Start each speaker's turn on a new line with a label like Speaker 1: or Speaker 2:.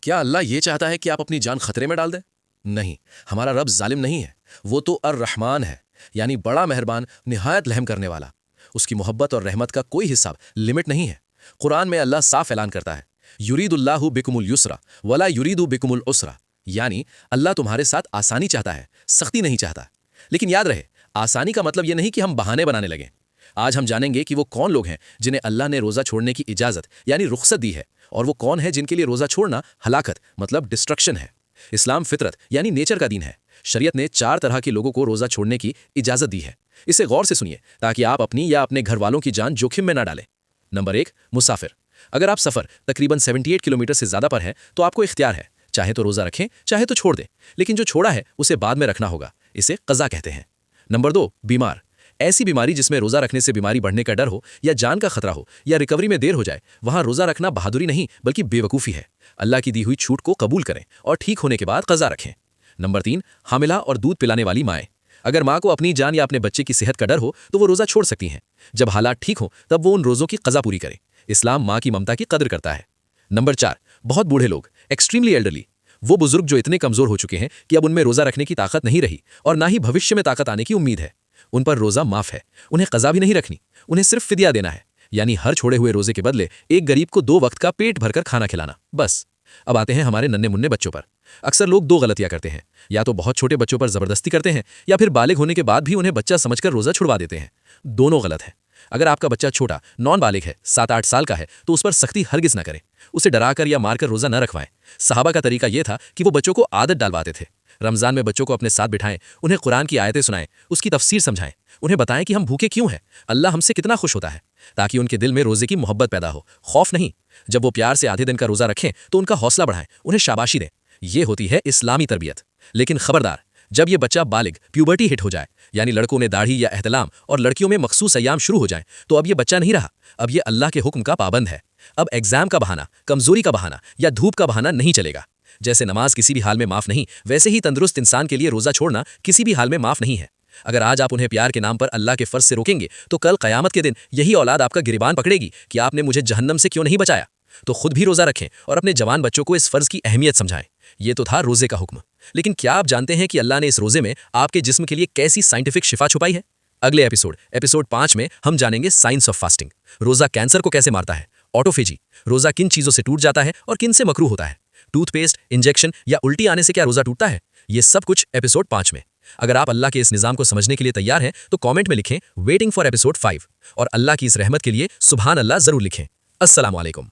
Speaker 1: क्या अल्लाह ये चाहता है कि आप अपनी जान खतरे में डाल दें? नहीं, हमारा रब जालिम नहीं है। वो तो अर्रहमान है, यानी बड़ा मेहरबान, निहायत रहम करने वाला। उसकी मोहब्बत और रहमत का कोई हिसाब, लिमिट नहीं है। कुरान में अल्लाह साफ ऐलान करता है, युरीदुल्लाहु बिकुमुल युस्रा वला युरीदु बिकुमुल उसरा, यानी अल्लाह तुम्हारे साथ आसानी चाहता है, सख्ती नहीं चाहता। लेकिन याद रहे, आसानी का मतलब यह नहीं कि हम बहाने बनाने लगें। आज हम जानेंगे कि वो कौन लोग हैं जिन्हें अल्लाह ने रोज़ा छोड़ने की इजाज़त यानी रुख्सत दी है, और वो कौन है जिनके लिए रोज़ा छोड़ना हलाकत मतलब डिस्ट्रक्शन है। इस्लाम फितरत यानी नेचर का दीन है। शरीयत ने 4 तरह के लोगों को रोज़ा छोड़ने की इजाज़त दी है। इसे गौर से सुनिए ताकि आप अपनी या अपने घर वालों की जान जोखिम में ना डालें। नंबर 1, मुसाफिर। अगर आप सफ़र तकरीबन 78 किलोमीटर से ज़्यादा पर है तो आपको इख्तियार है, चाहे तो रोज़ा रखें चाहे तो छोड़ दें, लेकिन जो छोड़ा है उसे बाद में रखना होगा। इसे क़ज़ा कहते हैं। नंबर 2, बीमार। ऐसी बीमारी जिसमें रोज़ा रखने से बीमारी बढ़ने का डर हो या जान का खतरा हो या रिकवरी में देर हो जाए, वहां रोज़ा रखना बहादुरी नहीं बल्कि बेवकूफ़ी है। अल्लाह की दी हुई छूट को कबूल करें और ठीक होने के बाद क़ज़ा रखें। नंबर 3, हामिला और दूध पिलाने वाली माएँ। अगर माँ को अपनी जान या अपने बच्चे की सेहत का डर हो तो वो रोज़ा छोड़ सकती हैं। जब हालात ठीक हों तब वो उन रोज़ों की क़ज़ा पूरी करें। इस्लाम माँ की ममता की कदर करता है। नंबर 4, बहुत बूढ़े लोग, एक्सट्रीमली एल्डरली। वो बुजुर्ग जो इतने कमज़ोर हो चुके हैं कि अब उनमें रोज़ा रखने की ताकत नहीं रही और ना ही भविष्य में ताकत आने की उम्मीद है। उन पर रोज़ा माफ़ है, उन्हें क़ज़ा भी नहीं रखनी। उन्हें सिर्फ फिदिया देना है, यानी हर छोड़े हुए रोज़े के बदले एक गरीब को 2 वक्त का पेट भरकर खाना खिलाना, बस। अब आते हैं हमारे नन्हे मुन्ने बच्चों पर। अक्सर लोग 2 गलतियां करते हैं, या तो बहुत छोटे बच्चों पर ज़बरदस्ती करते हैं या फिर बालिग होने के बाद भी उन्हें बच्चा समझकर रोज़ा छुड़वा देते हैं। दोनों गलत है। अगर आपका बच्चा छोटा नॉन बालिग है, 7-8 साल का है, तो उस पर सख्ती हरगिज़ न करें। उसे डराकर या मारकर रोज़ा न रखवाएं। सहाबा का तरीका यह था कि वो बच्चों को आदत डालवाते थे। रमज़ान में बच्चों को अपने साथ बिठाएं, उन्हें कुरान की आयतें सुनाएं, उसकी तफसीर समझाएं, उन्हें बताएं कि हम भूखे क्यों हैं, अल्लाह हमसे कितना खुश होता है, ताकि उनके दिल में रोज़े की मोहब्बत पैदा हो, खौफ नहीं। जब वो प्यार से आधे दिन का रोज़ा रखें तो उनका हौसला बढ़ाएं, उन्हें शाबाशी दें। ये होती है इस्लामी तरबियत। लेकिन खबरदार, जब ये बच्चा बालिग प्यूबर्टी हिट हो जाए, यानी लड़कों में दाढ़ी या एहतलाम और लड़कियों में मखसूस अय्याम शुरू हो जाएं, तो अब ये बच्चा नहीं रहा, अब ये अल्लाह के हुक्म का पाबंद है। अब एग्जाम का बहाना, कमजोरी का बहाना या धूप का बहाना नहीं चलेगा। जैसे नमाज किसी भी हाल में माफ नहीं, वैसे ही तंदुरुस्त इंसान के लिए रोज़ा छोड़ना किसी भी हाल में माफ नहीं है। अगर आज आप उन्हें प्यार के नाम पर अल्लाह के फ़र्ज से रोकेंगे तो कल क़यामत के दिन यही औलाद आपका गिरबान पकड़ेगी कि आपने मुझे जहन्नम से क्यों नहीं बचाया। तो खुद भी रोज़ा रखें और अपने जवान बच्चों को इस फ़र्ज़ की अहमियत समझाएं। ये तो था रोज़े का हुक्म, लेकिन क्या आप जानते हैं कि अल्लाह ने इस रोज़े में आपके जिस्म के लिए कैसी साइंटिफिक शिफा छुपाई है? अगले एपिसोड 5 में हम जानेंगे साइंस ऑफ फास्टिंग। रोज़ा कैंसर को कैसे मारता है, ऑटोफेजी, रोज़ा किन चीज़ों से टूट जाता है और किन से मकरूह होता है, टूथपेस्ट, इंजेक्शन या उल्टी आने से क्या रोज़ा टूटता है, ये सब कुछ एपिसोड 5 में। अगर आप अल्लाह के इस निज़ाम को समझने के लिए तैयार हैं तो कमेंट में लिखें वेटिंग फॉर एपिसोड 5 और अल्लाह की इस रहमत के लिए सुभान अल्लाह ज़रूर लिखें। अस्सलामु अलैकुम।